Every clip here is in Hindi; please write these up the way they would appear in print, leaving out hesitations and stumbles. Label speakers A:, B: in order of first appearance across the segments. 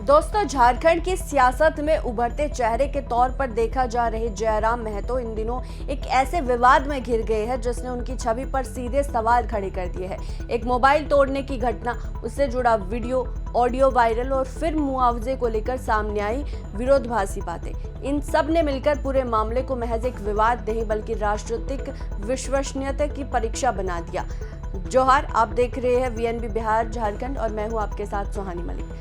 A: दोस्तों, झारखंड की सियासत में उभरते चेहरे के तौर पर देखा जा रहे जयराम महतो इन दिनों एक ऐसे विवाद में घिर गए हैं जिसने उनकी छवि पर सीधे सवाल खड़े कर दिए हैं। एक मोबाइल तोड़ने की घटना, उससे जुड़ा वीडियो, ऑडियो वायरल और फिर मुआवजे को लेकर सामने आई विरोधाभासी बातें। इन सब ने मिलकर पूरे मामले को महज एक विवाद नहीं बल्कि राजनीतिक विश्वसनीयता की परीक्षा बना दिया। जोहार, आप देख रहे हैं वीएनबी बिहार झारखंड और मैं हूं आपके साथ सुहानी मलिक।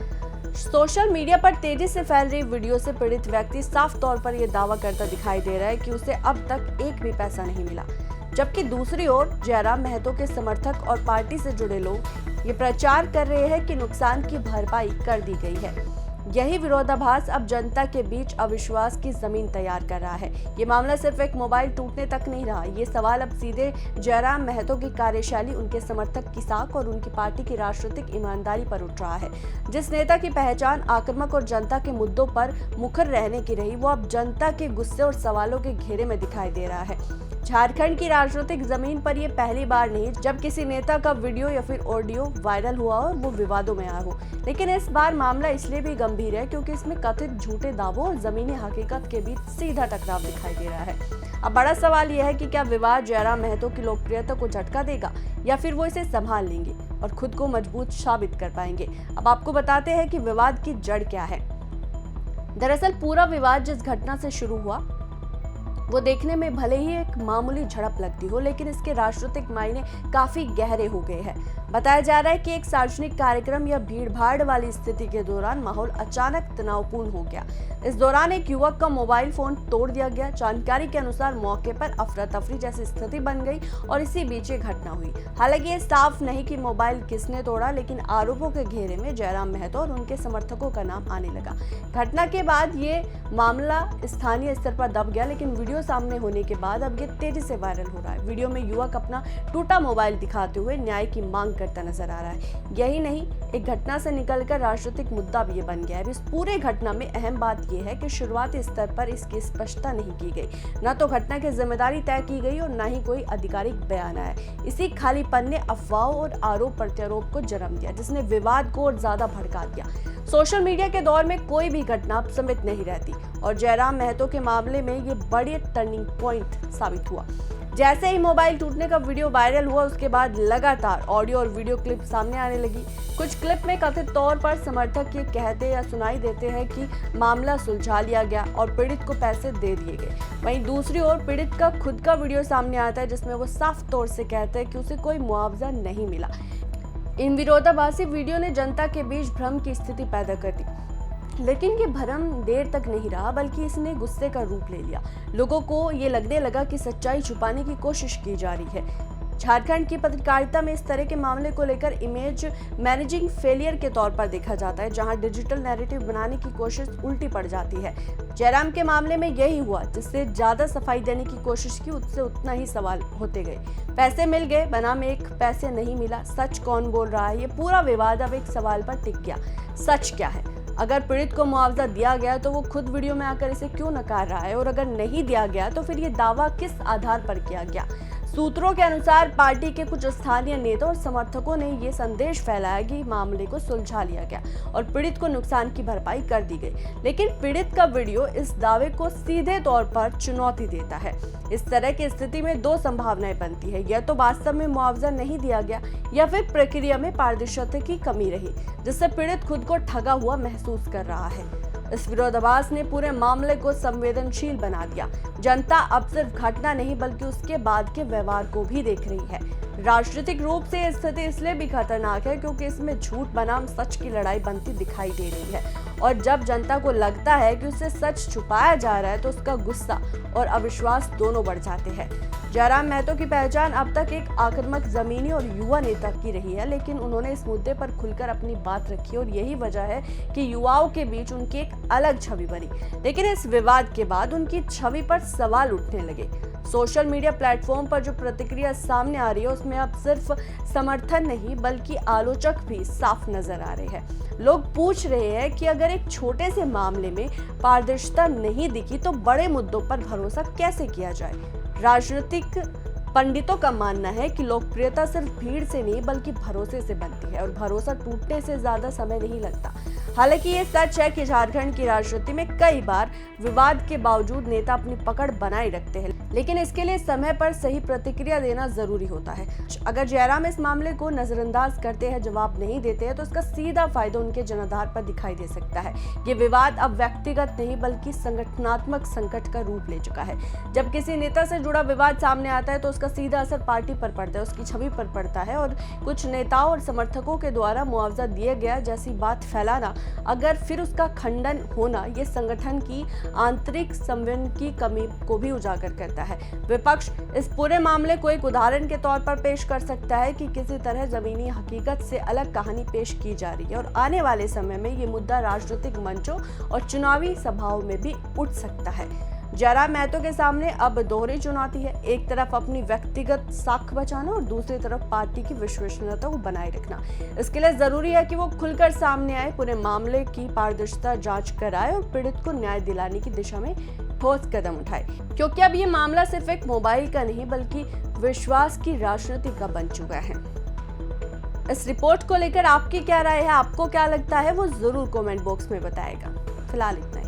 A: सोशल मीडिया पर तेजी से फैल रही वीडियो से पीड़ित व्यक्ति साफ तौर पर यह दावा करता दिखाई दे रहा है कि उसे अब तक एक भी पैसा नहीं मिला, जबकि दूसरी ओर जयराम महतो के समर्थक और पार्टी से जुड़े लोग ये प्रचार कर रहे हैं कि नुकसान की भरपाई कर दी गई है। यही विरोधाभास अब जनता के बीच अविश्वास की जमीन तैयार कर रहा है। ये मामला सिर्फ एक मोबाइल टूटने तक नहीं रहा, ये सवाल अब सीधे जयराम महतो की कार्यशैली, उनके समर्थक की साख और उनकी पार्टी की राजनीतिक ईमानदारी पर उठ रहा है। जिस नेता की पहचान आक्रामक और जनता के मुद्दों पर मुखर रहने की रही, वो अब जनता के गुस्से और सवालों के घेरे में दिखाई दे रहा है। झारखंड की राजनीतिक जमीन पर यह पहली बार नहीं जब किसी नेता का वीडियो या फिर ऑडियो वायरल हुआ और वो विवादों में आया हो, लेकिन इस बार मामला इसलिए भी गंभीर है क्योंकि इसमें कथित झूठे दावों और जमीनी हकीकत के बीच सीधा टकराव दिखाई दे रहा है। अब बड़ा सवाल यह है कि क्या विवाद जयराम महतो की लोकप्रियता को झटका देगा या फिर वो इसे संभाल लेंगे और खुद को मजबूत साबित कर पाएंगे। अब आपको बताते हैं कि विवाद की जड़ क्या है। दरअसल पूरा विवाद जिस घटना से शुरू हुआ वो देखने में भले ही एक मामूली झड़प लगती हो, लेकिन इसके राजनीतिक मायने काफी गहरे हो गए हैं। बताया जा रहा है कि एक सार्वजनिक कार्यक्रम या भीड़-भाड़ वाली स्थिति के दौरान माहौल अचानक तनावपूर्ण हो गया। इस दौरान एक युवक का मोबाइल फोन तोड़ दिया गया। जानकारी के अनुसार मौके पर अफरा तफरी जैसी स्थिति बन गई और इसी बीच ये घटना हुई। हालांकि ये साफ नहीं कि मोबाइल किसने तोड़ा, लेकिन आरोपों के घेरे में जयराम महतो और उनके समर्थकों का नाम आने लगा। घटना के बाद ये मामला स्थानीय स्तर पर दब गया, लेकिन वीडियो सामने होने के बाद अब ये तेजी से वायरल हो रहा है। वीडियो में युवक अपना टूटा मोबाइल दिखाते हुए न्याय की मांग करता नजर आ रहा है। यही नहीं, एक घटना से निकलकर राजनीतिक मुद्दा भी ये बन गया है। इस पूरे घटना में अहम बात यह है कि शुरुआती स्तर पर इसकी स्पष्टता नहीं की गई, न तो घटना की जिम्मेदारी तय की गई और न ही कोई आधिकारिक बयान आया। इसी खालीपन ने अफवाहों और आरोप प्रत्यारोप को जन्म दिया, जिसने विवाद को और ज्यादा भड़का दिया। सोशल मीडिया के दौर में कोई भी घटना सीमित नहीं रहती और जयराम महतो के मामले में ये बड़ी टर्निंग पॉइंट साबित हुआ। जैसे ही मोबाइल टूटने का वीडियो वायरल हुआ, उसके बाद लगातार ऑडियो और वीडियो क्लिप सामने आने लगी। कुछ क्लिप में कथित तौर पर समर्थक ये कहते या सुनाई देते हैं कि मामला सुलझा लिया गया और पीड़ित को पैसे दे दिए गए। वहीं दूसरी ओर पीड़ित का खुद का वीडियो सामने आता है जिसमें वो साफ तौर से कहते हैं कि उसे कोई मुआवजा नहीं मिला। इन विरोधाभासी वीडियो ने जनता के बीच भ्रम की स्थिति पैदा कर दी, लेकिन ये भ्रम देर तक नहीं रहा बल्कि इसने गुस्से का रूप ले लिया। लोगों को ये लगने लगा कि सच्चाई छुपाने की कोशिश की जा रही है। झारखंड की पत्रकारिता में इस तरह के मामले को लेकर इमेज मैनेजिंग फेलियर के तौर पर देखा जाता है, जहां डिजिटल नैरेटिव बनाने की कोशिश उल्टी पड़ जाती है। जयराम के मामले में यही हुआ, जिससे ज्यादा सफाई देने की कोशिश की, उससे उतना ही सवाल होते गए। पैसे मिल गए बनाम एक पैसे नहीं मिला, सच कौन बोल रहा है, ये पूरा विवाद अब एक सवाल पर टिक गया। सच क्या है? अगर पीड़ित को मुआवजा दिया गया तो वो खुद वीडियो में आकर इसे क्यों नकार रहा है, और अगर नहीं दिया गया तो फिर ये दावा किस आधार पर किया गया? सूत्रों के अनुसार पार्टी के कुछ स्थानीय नेता और समर्थकों ने ये संदेश फैलाया कि मामले को सुलझा लिया गया और पीड़ित को नुकसान की भरपाई कर दी गई, लेकिन पीड़ित का वीडियो इस दावे को सीधे तौर पर चुनौती देता है। इस तरह की स्थिति में दो संभावनाएं बनती है, या तो वास्तव में मुआवजा नहीं दिया गया या फिर प्रक्रिया में पारदर्शिता की कमी रही, जिससे पीड़ित खुद को ठगा हुआ महसूस कर रहा है। इस विरोधाभास ने पूरे मामले को संवेदनशील बना दिया। जनता अब सिर्फ घटना नहीं बल्कि उसके बाद के व्यवहार को भी देख रही है। राजनीतिक रूप से यह स्थिति इसलिए भी खतरनाक है क्योंकि इसमें झूठ बनाम सच की लड़ाई बनती दिखाई दे रही है, और जब जनता को लगता है कि उससे सच छुपाया जा रहा है तो उसका गुस्सा और अविश्वास दोनों बढ़ जाते हैं। जयराम महतो की पहचान अब तक एक आक्रामक जमीनी और युवा नेता की रही है, लेकिन उन्होंने इस मुद्दे पर खुलकर अपनी बात रखी और यही वजह है कि युवाओं के बीच उनकी एक अलग छवि बनी। लेकिन इस विवाद के बाद उनकी छवि पर सवाल उठने लगे। सोशल मीडिया प्लेटफॉर्म पर जो प्रतिक्रिया सामने आ रही है उसमें अब सिर्फ समर्थन नहीं बल्कि आलोचक भी साफ नजर आ रहे हैं। लोग पूछ रहे हैं कि अगर एक छोटे से मामले में पारदर्शिता नहीं दिखी तो बड़े मुद्दों पर भरोसा कैसे किया जाए। राजनीतिक पंडितों का मानना है कि लोकप्रियता सिर्फ भीड़ से नहीं बल्कि भरोसे से बनती है और भरोसा टूटने से ज्यादा समय नहीं लगता। हालांकि ये सच है कि झारखंड की राजनीति में कई बार विवाद के बावजूद नेता अपनी पकड़ बनाए रखते हैं, लेकिन इसके लिए समय पर सही प्रतिक्रिया देना जरूरी होता है। अगर जयराम इस मामले को नजरअंदाज करते हैं, जवाब नहीं देते हैं, तो इसका सीधा फायदा उनके जनाधार पर दिखाई दे सकता है। ये विवाद अब व्यक्तिगत नहीं बल्कि संगठनात्मक संकट का रूप ले चुका है। जब किसी नेता से जुड़ा विवाद सामने आता है तो उसका सीधा असर पार्टी पर पड़ता है, उसकी छवि पर पड़ता है, और कुछ नेताओं और समर्थकों के द्वारा मुआवजा दिया गया जैसी बात फैलाना, अगर फिर उसका खंडन होना, ये संगठन की आंतरिक संवेदन की कमी को भी उजागर करता है। विपक्ष इस पूरे मामले को एक उदाहरण के तौर पर पेश कर सकता है कि किसी तरह जमीनी हकीकत से अलग कहानी पेश की जा रही है, और आने वाले समय में ये मुद्दा राजनीतिक मंचों और चुनावी सभाओं में भी उठ सकता है। जयराम महतो के सामने अब दोहरी चुनौती है, एक तरफ अपनी व्यक्तिगत साख बचाना और दूसरी तरफ पार्टी की विश्वसनीयता को बनाए रखना। इसके लिए जरूरी है कि वो खुलकर सामने आए, पूरे मामले की पारदर्शिता जांच कराए और पीड़ित को न्याय दिलाने की दिशा में ठोस कदम उठाए, क्योंकि अब ये मामला सिर्फ एक मोबाइल का नहीं बल्कि विश्वास की राजनीति का बन चुका है। इस रिपोर्ट को लेकर आपकी क्या राय है, आपको क्या लगता है, वो जरूर कमेंट बॉक्स में बताएगा। फिलहाल इतना ही।